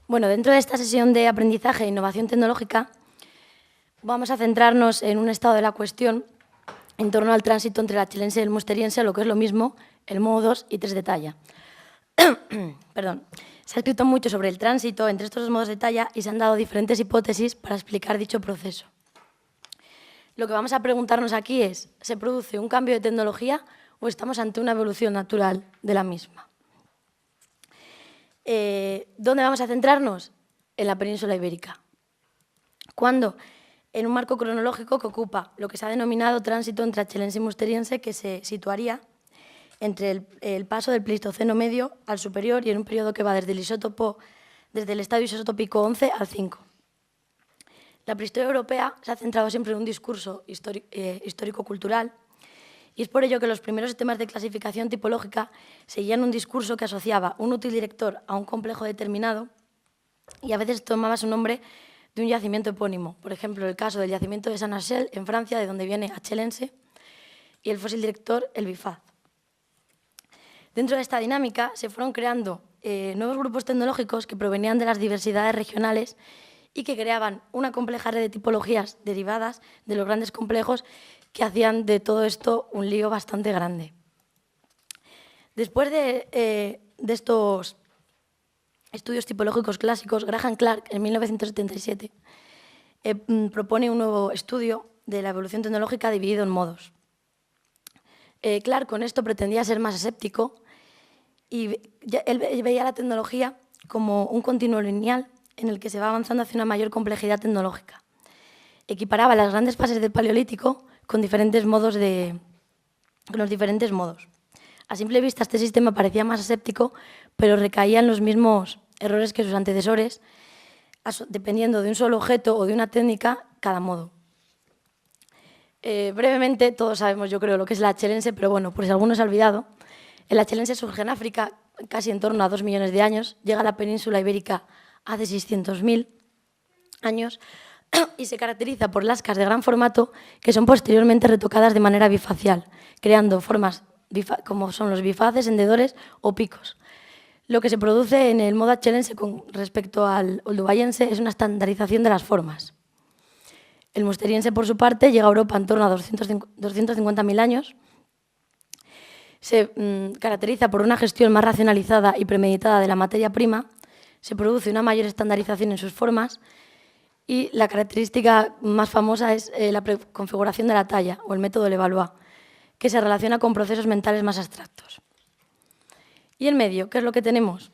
Bueno, dentro de esta sesión de aprendizaje e innovación tecnológica vamos a centrarnos en un estado de la cuestión en torno al tránsito entre el achelense y el musteriense, lo que es lo mismo, el modo 2 y 3 de talla. Perdón. Se ha escrito mucho sobre el tránsito entre estos dos modos de talla y se han dado diferentes hipótesis para explicar dicho proceso. Lo que vamos a preguntarnos aquí es, ¿se produce un cambio de tecnología o estamos ante una evolución natural de la misma? ¿Dónde vamos a centrarnos? En la península ibérica. ¿Cuándo? En un marco cronológico que ocupa lo que se ha denominado tránsito entre achelense y musteriense, que se situaría entre el paso del Pleistoceno medio al superior y en un periodo que va desde el estadio isotópico 11 al 5. La prehistoria europea se ha centrado siempre en un discurso histórico-cultural y es por ello que los primeros sistemas de clasificación tipológica seguían un discurso que asociaba un útil director a un complejo determinado y a veces tomaba su nombre de un yacimiento epónimo. Por ejemplo, el caso del yacimiento de Saint-Marcel en Francia, de donde viene achelense, y el fósil director, el bifaz. Dentro de esta dinámica se fueron creando nuevos grupos tecnológicos que provenían de las diversidades regionales y que creaban una compleja red de tipologías derivadas de los grandes complejos que hacían de todo esto un lío bastante grande. Después de estos estudios tipológicos clásicos, Graham Clark, en 1977, propone un nuevo estudio de la evolución tecnológica dividido en modos. Clark con esto pretendía ser más escéptico y él veía la tecnología como un continuo lineal en el que se va avanzando hacia una mayor complejidad tecnológica. Equiparaba las grandes fases del Paleolítico con los diferentes modos. A simple vista este sistema parecía más escéptico, pero recaía en los mismos errores que sus antecesores, dependiendo de un solo objeto o de una técnica, cada modo. Brevemente, todos sabemos, yo creo, lo que es el achelense, pero bueno, por si alguno se ha olvidado, el achelense surge en África casi en torno a 2 millones de años, llega a la península ibérica hace 600.000 años y se caracteriza por lascas de gran formato que son posteriormente retocadas de manera bifacial, creando formas como son los bifaces, hendedores o picos. Lo que se produce en el modo achelense con respecto al oldubayense es una estandarización de las formas. El musteriense, por su parte, llega a Europa en torno a 250.000 años. Se caracteriza por una gestión más racionalizada y premeditada de la materia prima. Se produce una mayor estandarización en sus formas y la característica más famosa es la configuración de la talla o el método Levallois, que se relaciona con procesos mentales más abstractos. ¿Y en medio? ¿Qué es lo que tenemos?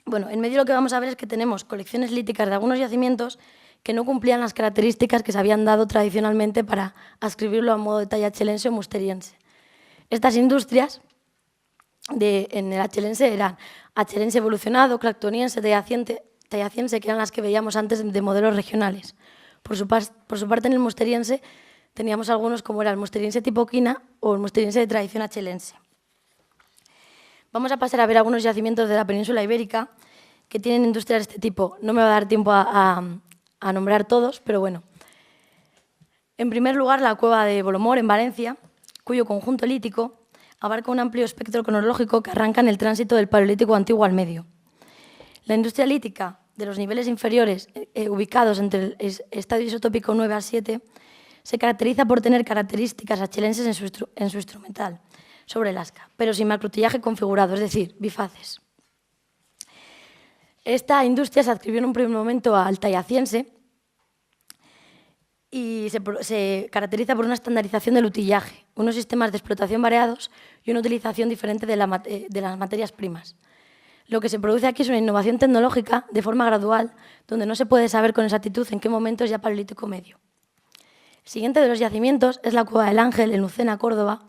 Bueno, en medio lo que vamos a ver es que tenemos colecciones líticas de algunos yacimientos que no cumplían las características que se habían dado tradicionalmente para adscribirlo a modo de talla achelense o musteriense. Estas industrias en el achelense eran achelense evolucionado, clactoniense, tallaciense, que eran las que veíamos antes de modelos regionales. Por su parte, en el musteriense teníamos algunos como era el musteriense tipo quina o el musteriense de tradición achelense. Vamos a pasar a ver algunos yacimientos de la península ibérica que tienen industrias de este tipo. No me va a dar tiempo a nombrar todos, pero bueno. En primer lugar, la cueva de Bolomor, en Valencia, cuyo conjunto lítico abarca un amplio espectro cronológico que arranca en el tránsito del Paleolítico antiguo al medio. La industria lítica de los niveles inferiores, ubicados entre el estadio isotópico 9 a 7, se caracteriza por tener características achelenses en su instrumental, sobre el asca, pero sin macrotillaje configurado, es decir, bifaces. Esta industria se adscribió en un primer momento al tallaciense y se caracteriza por una estandarización del utillaje, unos sistemas de explotación variados y una utilización diferente de las materias primas. Lo que se produce aquí es una innovación tecnológica de forma gradual, donde no se puede saber con exactitud en qué momento es ya Paleolítico medio. El siguiente de los yacimientos es la Cueva del Ángel, en Lucena, Córdoba.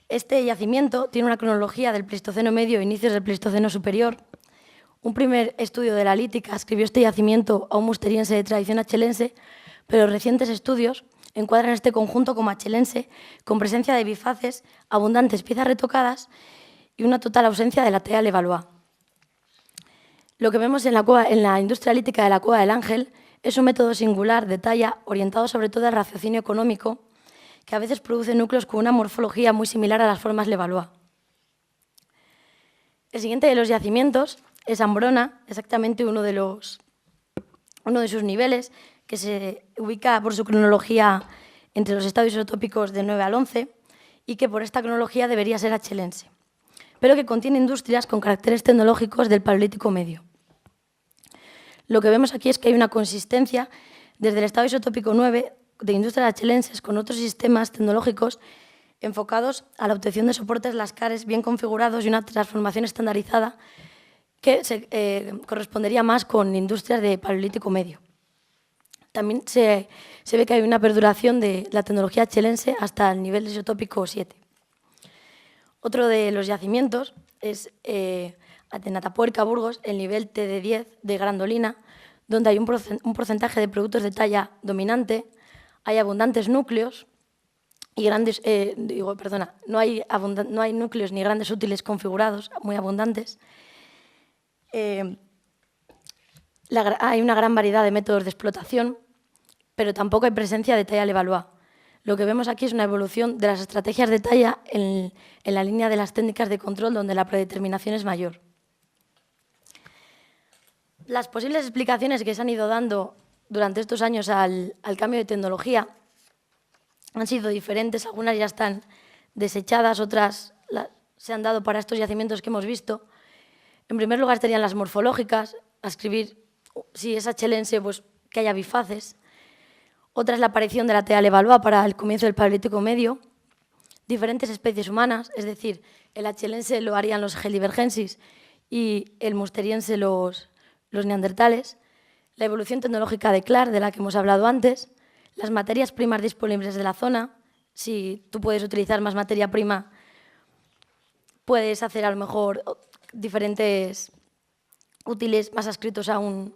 Este yacimiento tiene una cronología del Pleistoceno medio e inicios del Pleistoceno superior. Un primer estudio de la lítica escribió este yacimiento a un musteriense de tradición achelense, pero recientes estudios encuadran este conjunto como achelense, con presencia de bifaces, abundantes piezas retocadas y una total ausencia de la talla Levallois. Lo que vemos en la industria lítica de la Cueva del Ángel es un método singular de talla orientado sobre todo al raciocinio económico, que a veces produce núcleos con una morfología muy similar a las formas Levallois. El siguiente de los yacimientos es Ambrona, exactamente uno de sus niveles, que se ubica por su cronología entre los estados isotópicos del 9 al 11 y que por esta cronología debería ser achelense, pero que contiene industrias con caracteres tecnológicos del Paleolítico Medio. Lo que vemos aquí es que hay una consistencia desde el estado isotópico 9 de industrias achelenses con otros sistemas tecnológicos enfocados a la obtención de soportes lascares bien configurados y una transformación estandarizada que correspondería más con industrias de Paleolítico Medio. También se ve que hay una perduración de la tecnología achelense hasta el nivel isotópico 7. Otro de los yacimientos es en Atapuerca, Burgos, el nivel TD10 de Grandolina, donde hay un porcentaje de productos de talla dominante, hay abundantes núcleos y grandes, no hay núcleos ni grandes útiles configurados, muy abundantes. Hay una gran variedad de métodos de explotación, pero tampoco hay presencia de talla Levallois. Lo que vemos aquí es una evolución de las estrategias de talla en la línea de las técnicas de control donde la predeterminación es mayor. Las posibles explicaciones que se han ido dando durante estos años al cambio de tecnología han sido diferentes, algunas ya están desechadas, otras se han dado para estos yacimientos que hemos visto. En primer lugar estarían las morfológicas, a escribir, si es achelense, pues que haya bifaces. Otra es la aparición de la talla Levallois para el comienzo del Paleolítico Medio. Diferentes especies humanas, es decir, el achelense lo harían los Heidelbergensis y el musteriense los neandertales. La evolución tecnológica de Clark, de la que hemos hablado antes. Las materias primas disponibles de la zona. Si tú puedes utilizar más materia prima, puedes hacer a lo mejor diferentes útiles más adscritos a un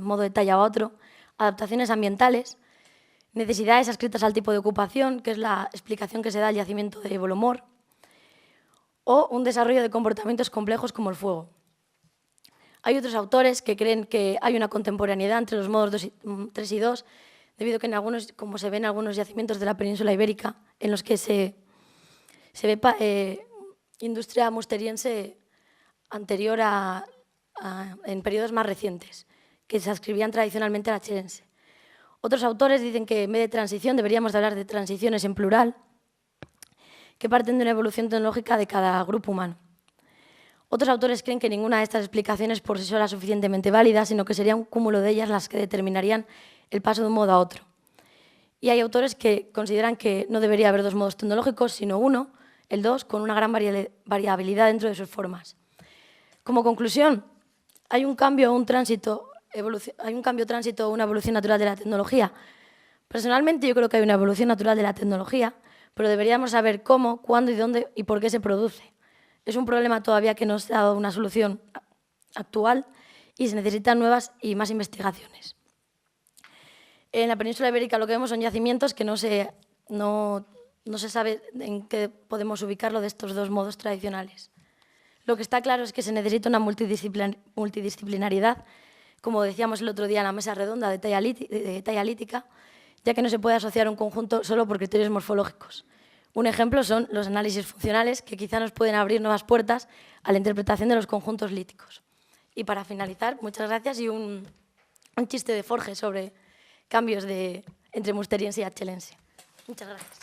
modo de talla o a otro. Adaptaciones ambientales, necesidades adscritas al tipo de ocupación, que es la explicación que se da al yacimiento de Volomor, o un desarrollo de comportamientos complejos como el fuego. Hay otros autores que creen que hay una contemporaneidad entre los modos 3 y 2, debido a que como se ve en algunos yacimientos de la península ibérica, en los que se ve industria musteriense anterior en periodos más recientes, que se adscribían tradicionalmente al achelense. Otros autores dicen que en vez de transición deberíamos de hablar de transiciones en plural, que parten de una evolución tecnológica de cada grupo humano. Otros autores creen que ninguna de estas explicaciones por sí sola es suficientemente válida, sino que sería un cúmulo de ellas las que determinarían el paso de un modo a otro. Y hay autores que consideran que no debería haber dos modos tecnológicos, sino uno, el 2, con una gran variabilidad dentro de sus formas. Como conclusión, hay un cambio, una evolución natural de la tecnología. Personalmente yo creo que hay una evolución natural de la tecnología, pero deberíamos saber cómo, cuándo y dónde y por qué se produce. Es un problema todavía que no se ha dado una solución actual y se necesitan nuevas y más investigaciones. En la península ibérica lo que vemos son yacimientos que no se sabe en qué podemos ubicarlo de estos dos modos tradicionales. Lo que está claro es que se necesita una multidisciplinariedad, como decíamos el otro día en la mesa redonda de talla lítica, ya que no se puede asociar un conjunto solo por criterios morfológicos. Un ejemplo son los análisis funcionales, que quizá nos pueden abrir nuevas puertas a la interpretación de los conjuntos líticos. Y para finalizar, muchas gracias y un chiste de Forge sobre cambios entre musteriense y achelense. Muchas gracias.